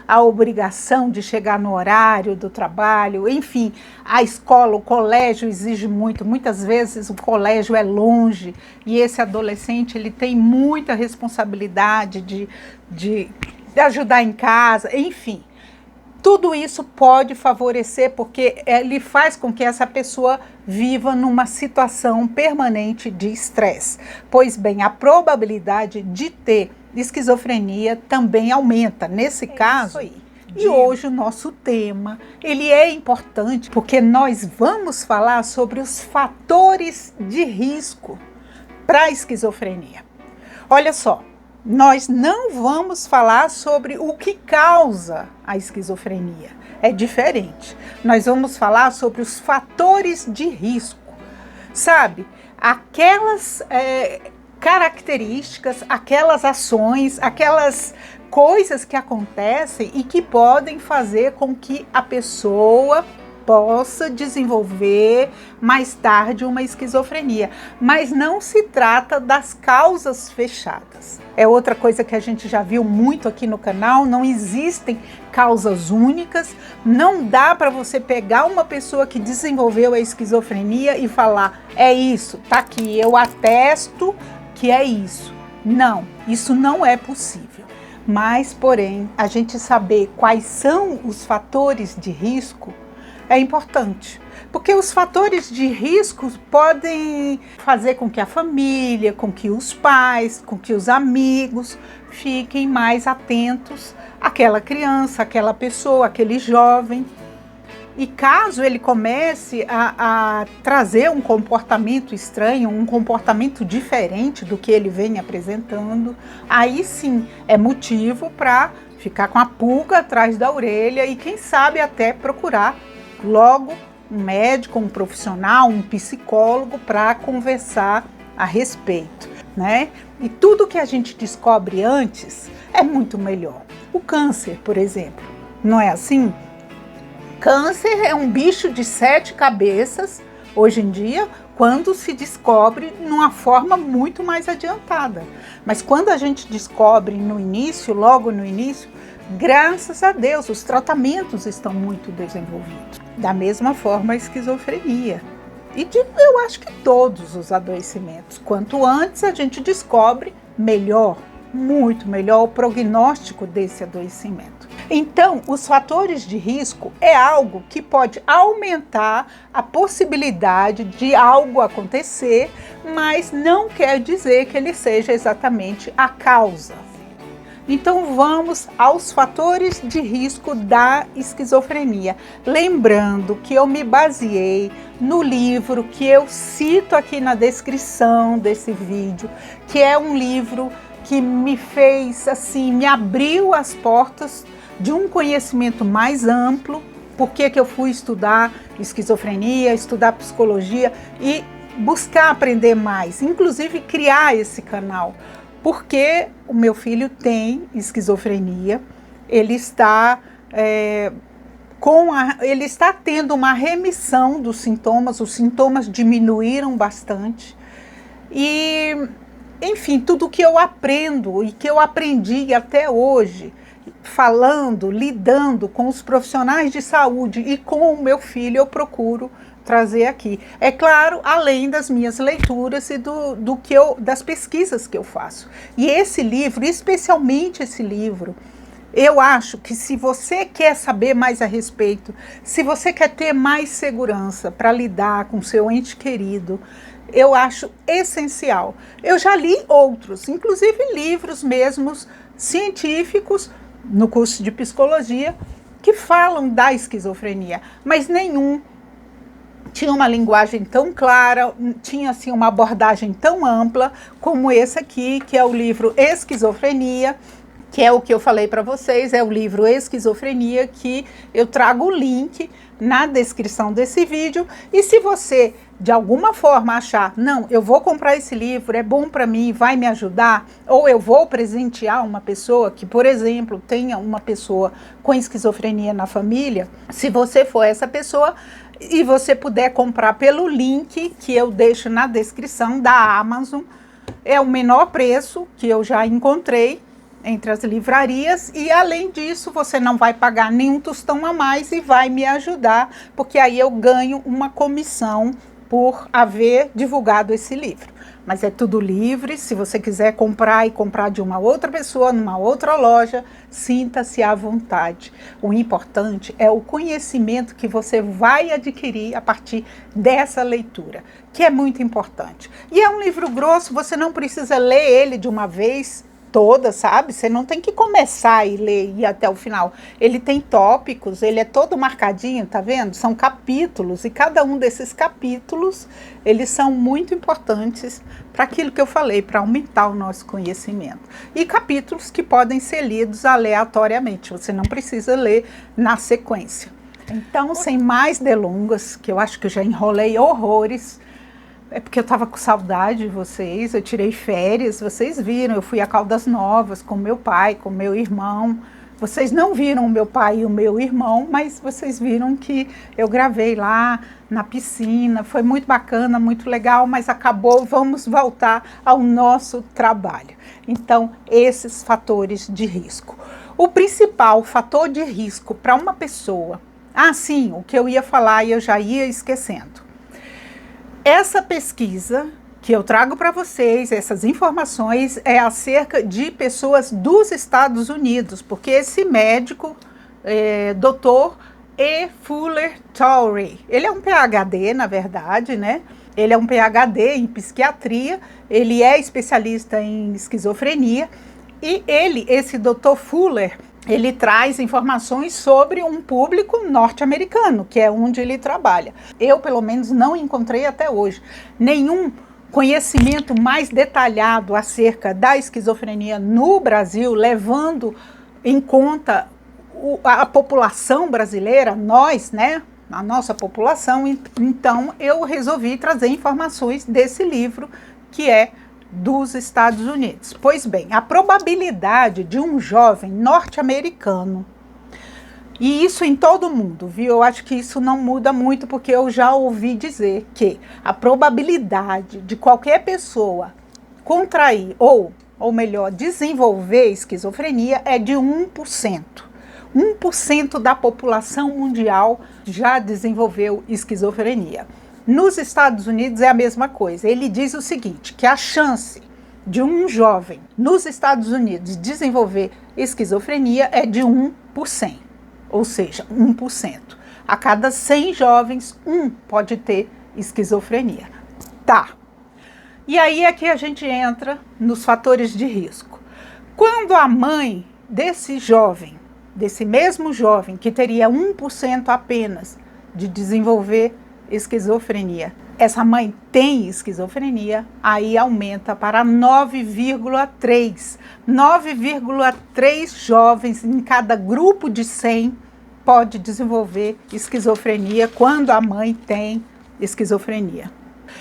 a obrigação de chegar no horário do trabalho, enfim, a escola, o colégio exige muito, muitas vezes o colégio é longe e esse adolescente ele tem muita responsabilidade de ajudar em casa, enfim. Tudo isso pode favorecer porque ele faz com que essa pessoa viva numa situação permanente de estresse. Pois bem, a probabilidade de ter esquizofrenia também aumenta. Nesse caso, e hoje o nosso tema, ele é importante porque nós vamos falar sobre os fatores de risco para a esquizofrenia. Olha só. Nós não vamos falar sobre o que causa a esquizofrenia. É diferente. Nós vamos falar sobre os fatores de risco. Sabe? Aquelas características, aquelas ações, aquelas coisas que acontecem e que podem fazer com que a pessoa possa desenvolver mais tarde uma esquizofrenia. Mas não se trata das causas fechadas. É outra coisa que a gente já viu muito aqui no canal, não existem causas únicas, não dá para você pegar uma pessoa que desenvolveu a esquizofrenia e falar, é isso, tá aqui, eu atesto que é isso. Não, isso não é possível. Mas, porém, a gente saber quais são os fatores de risco é importante, porque os fatores de risco podem fazer com que a família, com que os pais, com que os amigos fiquem mais atentos àquela criança, àquela pessoa, àquele jovem. E caso ele comece a trazer um comportamento estranho, um comportamento diferente do que ele vem apresentando, aí sim é motivo para ficar com a pulga atrás da orelha e quem sabe até procurar logo um médico, um profissional, um psicólogo para conversar a respeito, né? E tudo que a gente descobre antes é muito melhor. O câncer, por exemplo, não é assim? Câncer é um bicho de 7 cabeças, hoje em dia, quando se descobre numa forma muito mais adiantada. Mas quando a gente descobre no início, logo no início, graças a Deus, os tratamentos estão muito desenvolvidos. Da mesma forma, a esquizofrenia. E eu acho que todos os adoecimentos. Quanto antes a gente descobre, melhor, muito melhor o prognóstico desse adoecimento. Então, os fatores de risco é algo que pode aumentar a possibilidade de algo acontecer, mas não quer dizer que ele seja exatamente a causa. Então vamos aos fatores de risco da esquizofrenia. Lembrando que eu me baseei no livro que eu cito aqui na descrição desse vídeo, que é um livro que me fez assim, me abriu as portas de um conhecimento mais amplo. Por que eu fui estudar esquizofrenia, estudar psicologia e buscar aprender mais, inclusive criar esse canal. Porque o meu filho tem esquizofrenia, ele está tendo uma remissão dos sintomas, os sintomas diminuíram bastante. E, enfim, tudo que eu aprendo e que eu aprendi até hoje, falando, lidando com os profissionais de saúde e com o meu filho, eu procuro trazer aqui. É claro, além das minhas leituras e das pesquisas que eu faço. E esse livro, especialmente esse livro, eu acho que se você quer saber mais a respeito, se você quer ter mais segurança para lidar com seu ente querido, eu acho essencial. Eu já li outros, inclusive livros mesmos científicos, no curso de psicologia, que falam da esquizofrenia, mas nenhum tinha uma linguagem tão clara, tinha assim uma abordagem tão ampla como esse aqui, que é o livro Esquizofrenia, que é o que eu falei para vocês, é o livro Esquizofrenia, que eu trago o link na descrição desse vídeo. E se você, de alguma forma, achar, não, eu vou comprar esse livro, é bom para mim, vai me ajudar, ou eu vou presentear uma pessoa que, por exemplo, tenha uma pessoa com esquizofrenia na família, se você for essa pessoa e você puder comprar pelo link que eu deixo na descrição da Amazon, é o menor preço que eu já encontrei, entre as livrarias, e além disso você não vai pagar nenhum tostão a mais e vai me ajudar, porque aí eu ganho uma comissão por haver divulgado esse livro. Mas é tudo livre, se você quiser comprar e comprar de uma outra pessoa, numa outra loja, sinta-se à vontade. O importante é o conhecimento que você vai adquirir a partir dessa leitura, que é muito importante. E é um livro grosso, você não precisa ler ele de uma vez toda, sabe? Você não tem que começar e ler e ir até o final. Ele tem tópicos, ele é todo marcadinho, tá vendo? São capítulos, e cada um desses capítulos, eles são muito importantes para aquilo que eu falei, para aumentar o nosso conhecimento. E capítulos que podem ser lidos aleatoriamente, você não precisa ler na sequência. Então, sem mais delongas, que eu acho que eu já enrolei horrores, é porque eu estava com saudade de vocês, eu tirei férias, vocês viram, eu fui a Caldas Novas com meu pai, com meu irmão. Vocês não viram o meu pai e o meu irmão, mas vocês viram que eu gravei lá na piscina, foi muito bacana, muito legal, mas acabou, vamos voltar ao nosso trabalho. Então, esses fatores de risco. O principal fator de risco para uma pessoa, sim, o que eu ia falar e eu já ia esquecendo. Essa pesquisa que eu trago para vocês, essas informações, é acerca de pessoas dos Estados Unidos, porque esse médico, Dr. E. Fuller Torrey, ele é um PhD, na verdade, né? Ele é um PhD em psiquiatria, ele é especialista em esquizofrenia, e esse Dr. Fuller, ele traz informações sobre um público norte-americano, que é onde ele trabalha. Eu, pelo menos, não encontrei até hoje nenhum conhecimento mais detalhado acerca da esquizofrenia no Brasil, levando em conta a população brasileira, nós, né? A nossa população. Então, eu resolvi trazer informações desse livro, que é dos Estados Unidos. Pois bem, a probabilidade de um jovem norte-americano, e isso em todo mundo, viu? Eu acho que isso não muda muito, porque eu já ouvi dizer que a probabilidade de qualquer pessoa contrair, ou melhor, desenvolver esquizofrenia é de 1%. 1% da população mundial já desenvolveu esquizofrenia. Nos Estados Unidos é a mesma coisa. Ele diz o seguinte, que a chance de um jovem nos Estados Unidos desenvolver esquizofrenia é de 1 por 100, ou seja, 1%. A cada 100 jovens, um pode ter esquizofrenia. Tá. E aí é que a gente entra nos fatores de risco. Quando a mãe desse jovem, desse mesmo jovem, que teria 1% apenas de desenvolver esquizofrenia, essa mãe tem esquizofrenia, aí aumenta para 9,3. 9,3 jovens em cada grupo de 100 pode desenvolver esquizofrenia quando a mãe tem esquizofrenia.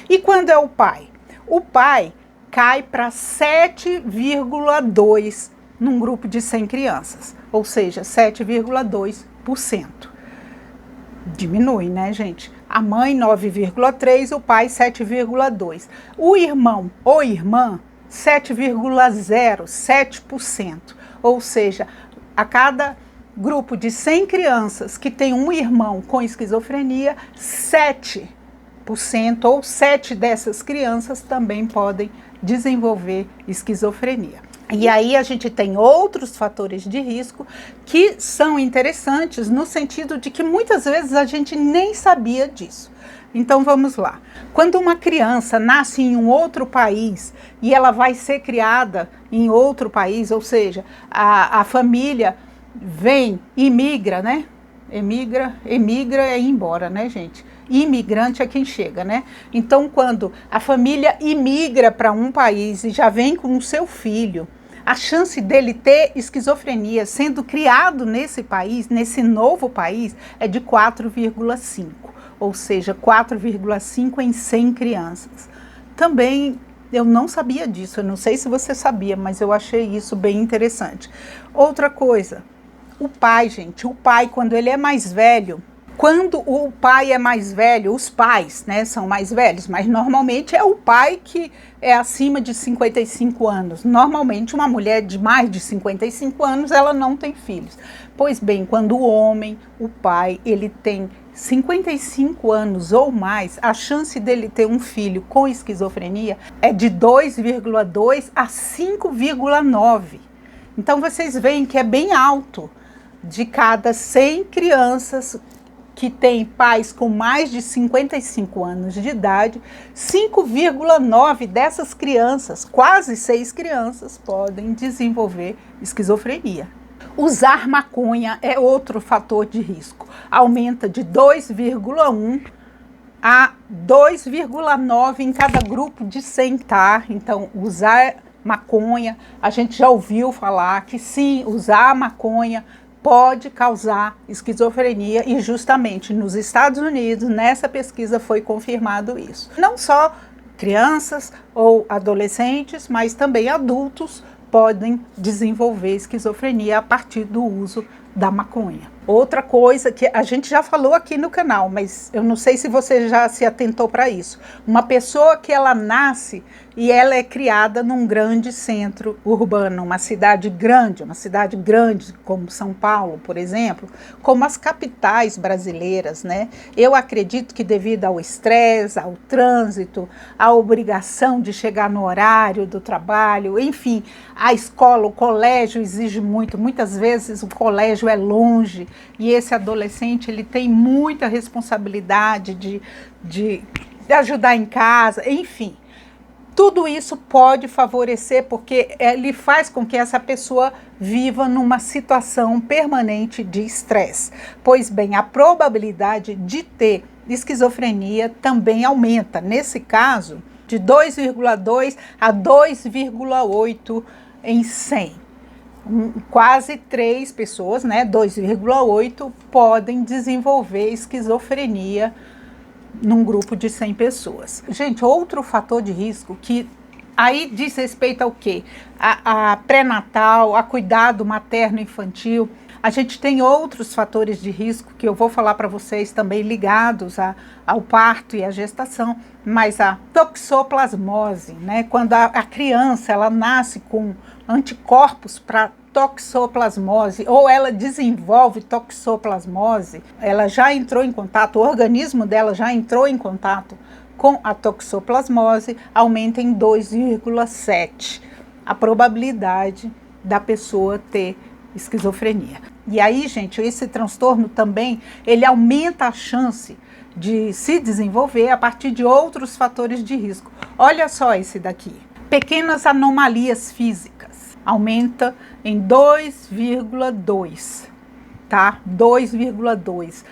E quando é o pai? O pai cai para 7,2 num grupo de 100 crianças, ou seja, 7,2%. Diminui, né, gente? A mãe 9,3, o pai 7,2. O irmão ou irmã 7,0, 7%. Ou seja, a cada grupo de 100 crianças que tem um irmão com esquizofrenia, 7% ou 7 dessas crianças também podem desenvolver esquizofrenia. E aí a gente tem outros fatores de risco que são interessantes no sentido de que muitas vezes a gente nem sabia disso. Então vamos lá. Quando uma criança nasce em um outro país e ela vai ser criada em outro país, ou seja, a família vem, imigra, né? Emigra é ir embora, né, gente? Imigrante é quem chega, né? Então, quando a família imigra para um país e já vem com o seu filho, a chance dele ter esquizofrenia sendo criado nesse país, nesse novo país, é de 4,5, ou seja, 4,5 em 100 crianças. Também eu não sabia disso, eu não sei se você sabia, mas eu achei isso bem interessante. Outra coisa, o pai, gente, o pai, quando ele é mais velho, Quando o pai é mais velho, os pais, né, são mais velhos, mas normalmente é o pai que é acima de 55 anos. Normalmente uma mulher de mais de 55 anos, ela não tem filhos. Pois bem, quando o homem, o pai, ele tem 55 anos ou mais, a chance dele ter um filho com esquizofrenia é de 2,2 a 5,9. Então vocês veem que é bem alto. De cada 100 crianças que têm pais com mais de 55 anos de idade, 5,9 dessas crianças, quase 6 crianças, podem desenvolver esquizofrenia. Usar maconha é outro fator de risco. Aumenta de 2,1 a 2,9 em cada grupo de 100, tá? Então, usar maconha, a gente já ouviu falar que sim, usar maconha pode causar esquizofrenia e justamente nos Estados Unidos, nessa pesquisa foi confirmado isso. Não só crianças ou adolescentes, mas também adultos podem desenvolver esquizofrenia a partir do uso da maconha. Outra coisa que a gente já falou aqui no canal, mas eu não sei se você já se atentou para isso. Uma pessoa que ela nasce e ela é criada num grande centro urbano, uma cidade grande como São Paulo, por exemplo, como as capitais brasileiras, né? Eu acredito que devido ao estresse, ao trânsito, à obrigação de chegar no horário do trabalho, enfim, a escola, o colégio exige muito, muitas vezes o colégio é longe, e esse adolescente ele tem muita responsabilidade de ajudar em casa, enfim. Tudo isso pode favorecer porque ele faz com que essa pessoa viva numa situação permanente de estresse. Pois bem, a probabilidade de ter esquizofrenia também aumenta. Nesse caso, de 2,2 a 2,8 em 100. Quase 3 pessoas, né, 2,8, podem desenvolver esquizofrenia num grupo de 100 pessoas. Gente, outro fator de risco que aí diz respeito ao quê? A pré-natal, a cuidado materno-infantil. A gente tem outros fatores de risco que eu vou falar para vocês também ligados ao parto e à gestação, mas a toxoplasmose, né? Quando a criança ela nasce com anticorpos para toxoplasmose ou ela desenvolve toxoplasmose, ela já entrou em contato, o organismo dela já entrou em contato com a toxoplasmose, aumenta em 2,7 a probabilidade da pessoa ter esquizofrenia. E aí, gente, esse transtorno também, ele aumenta a chance de se desenvolver a partir de outros fatores de risco. Olha só esse daqui. Pequenas anomalias físicas. Aumenta em 2,2, tá? 2,2.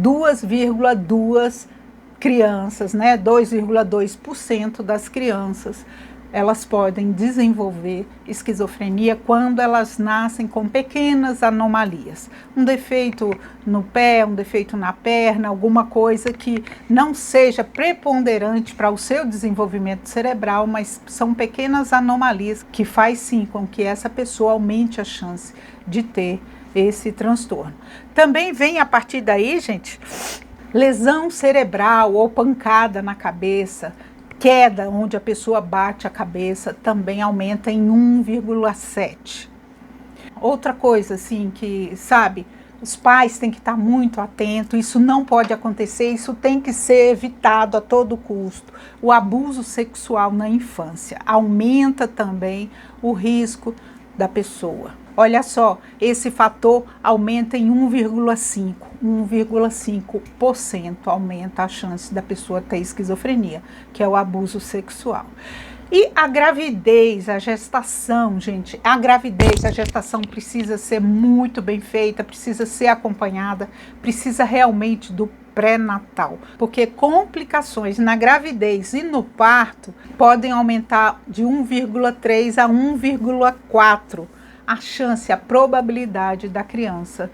2,2 crianças, né? 2,2% das crianças elas podem desenvolver esquizofrenia quando elas nascem com pequenas anomalias. Um defeito no pé, um defeito na perna, alguma coisa que não seja preponderante para o seu desenvolvimento cerebral, mas são pequenas anomalias que faz sim com que essa pessoa aumente a chance de ter esse transtorno. Também vem a partir daí, gente, lesão cerebral ou pancada na cabeça, queda onde a pessoa bate a cabeça também aumenta em 1,7. Outra coisa assim que, sabe, os pais têm que estar muito atentos, isso não pode acontecer, isso tem que ser evitado a todo custo. O abuso sexual na infância aumenta também o risco da pessoa. Olha só, esse fator aumenta em 1,5% aumenta a chance da pessoa ter esquizofrenia, que é o abuso sexual. E a gravidez, a gestação, gente, a gestação precisa ser muito bem feita, precisa ser acompanhada, precisa realmente do pré-natal, porque complicações na gravidez e no parto podem aumentar de 1,3 a 1,4 a chance, a probabilidade da criança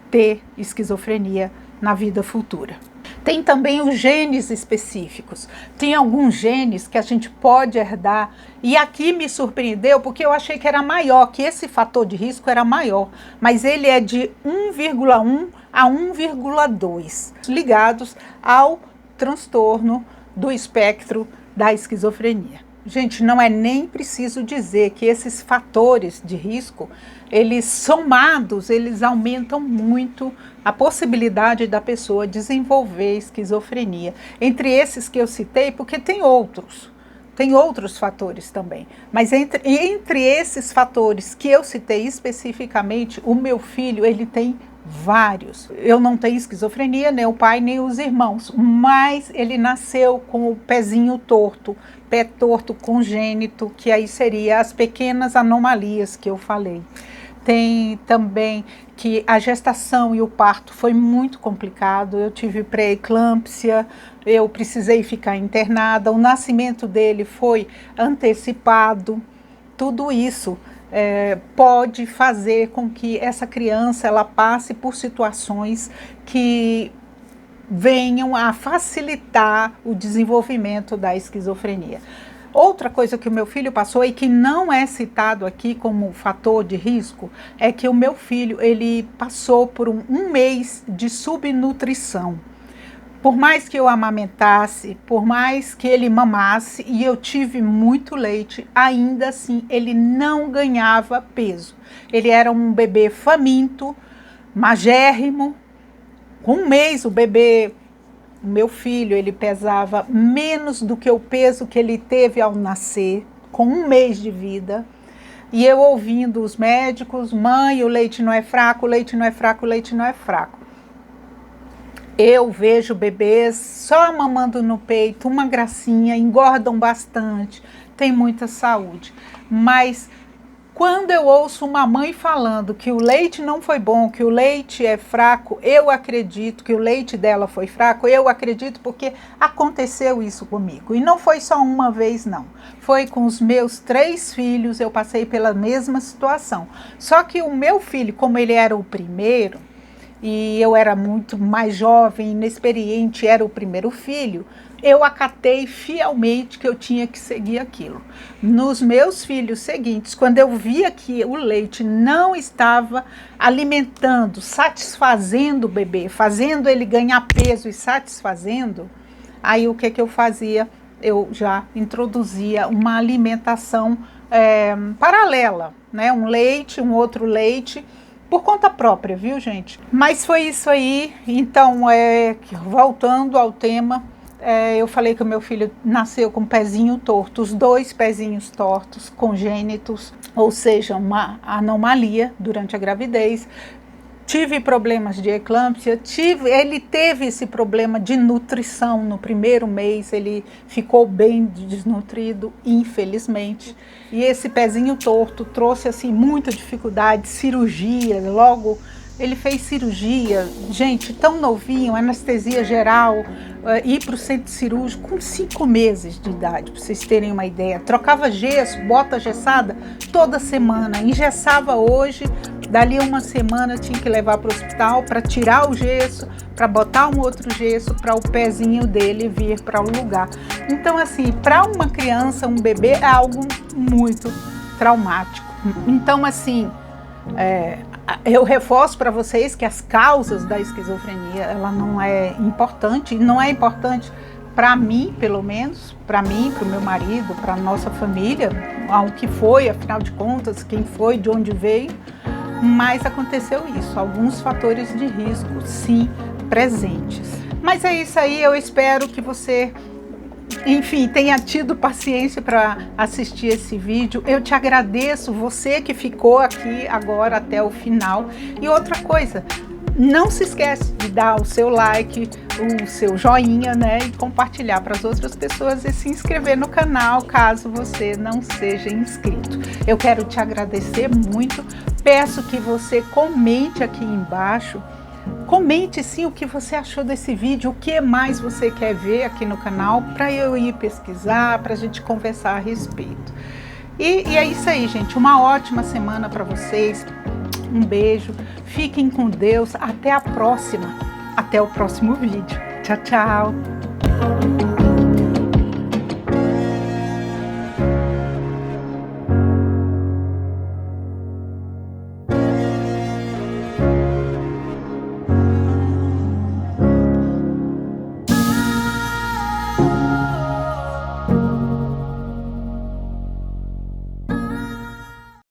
ter esquizofrenia na vida futura. Tem também os genes específicos. Tem alguns genes que a gente pode herdar. E aqui me surpreendeu porque eu achei que era maior, que esse fator de risco era maior. Mas ele é de 1,1 a 1,2 ligados ao transtorno do espectro da esquizofrenia. Gente, não é nem preciso dizer que esses fatores de risco, eles somados, eles aumentam muito a possibilidade da pessoa desenvolver esquizofrenia. Entre esses que eu citei, porque tem outros fatores também. Mas entre esses fatores que eu citei especificamente, o meu filho, ele tem vários. Eu não tenho esquizofrenia, nem o pai, nem os irmãos, mas ele nasceu com o pezinho torto, pé torto congênito, que aí seria as pequenas anomalias que eu falei. Tem também que a gestação e o parto foi muito complicado, eu tive pré-eclâmpsia, eu precisei ficar internada, o nascimento dele foi antecipado, tudo isso pode fazer com que essa criança ela passe por situações que venham a facilitar o desenvolvimento da esquizofrenia. Outra coisa que o meu filho passou e que não é citado aqui como fator de risco é que o meu filho ele passou por um mês de subnutrição. Por mais que eu amamentasse, por mais que ele mamasse e eu tive muito leite, ainda assim ele não ganhava peso. Ele era um bebê faminto, magérrimo. Com um mês o meu filho, ele pesava menos do que o peso que ele teve ao nascer, com um mês de vida. E eu ouvindo os médicos, mãe, o leite não é fraco, o leite não é fraco, o leite não é fraco. Eu vejo bebês só mamando no peito, uma gracinha, engordam bastante, tem muita saúde. Mas quando eu ouço uma mãe falando que o leite não foi bom, que o leite é fraco, eu acredito que o leite dela foi fraco, eu acredito porque aconteceu isso comigo. E não foi só uma vez, não. Foi com os meus 3 filhos, eu passei pela mesma situação. Só que o meu filho, como ele era o primeiro, e eu era muito mais jovem, inexperiente, era o primeiro filho, eu acatei fielmente que eu tinha que seguir aquilo. Nos meus filhos seguintes, quando eu via que o leite não estava alimentando, satisfazendo o bebê, fazendo ele ganhar peso e satisfazendo, aí o que eu fazia? Eu já introduzia uma alimentação paralela, né? Um leite, um outro leite, por conta própria, viu, gente? Mas foi isso aí. Então, voltando ao tema, eu falei que o meu filho nasceu com o pezinho torto, os 2 pezinhos tortos, congênitos, ou seja, uma anomalia durante a gravidez. Tive problemas de eclâmpsia, ele teve esse problema de nutrição no primeiro mês, ele ficou bem desnutrido, infelizmente. E esse pezinho torto trouxe assim muita dificuldade, cirurgia, logo ele fez cirurgia, gente, tão novinho, anestesia geral, ir para o centro cirúrgico com 5 meses de idade, para vocês terem uma ideia. Trocava gesso, bota gessada toda semana, engessava hoje, dali uma semana tinha que levar para o hospital para tirar o gesso, para botar um outro gesso, para o pezinho dele vir para o lugar. Então, assim, para uma criança, um bebê, é algo muito traumático. Então, assim, eu reforço para vocês que as causas da esquizofrenia, ela não é importante, e não é importante para mim, pelo menos, para mim, para o meu marido, para a nossa família, ao que foi, afinal de contas, quem foi, de onde veio, mas aconteceu isso, alguns fatores de risco, sim, presentes. Mas é isso aí, eu espero que você, enfim, tenha tido paciência para assistir esse vídeo. Eu te agradeço, você que ficou aqui agora até o final. E outra coisa, não se esquece de dar o seu like, o seu joinha, né? E compartilhar para as outras pessoas e se inscrever no canal, caso você não seja inscrito. Eu quero te agradecer muito. Peço que você comente aqui embaixo. Comente sim o que você achou desse vídeo, o que mais você quer ver aqui no canal, para eu ir pesquisar, para a gente conversar a respeito. E é isso aí, gente. Uma ótima semana para vocês. Um beijo. Fiquem com Deus. Até a próxima. Até o próximo vídeo. Tchau, tchau.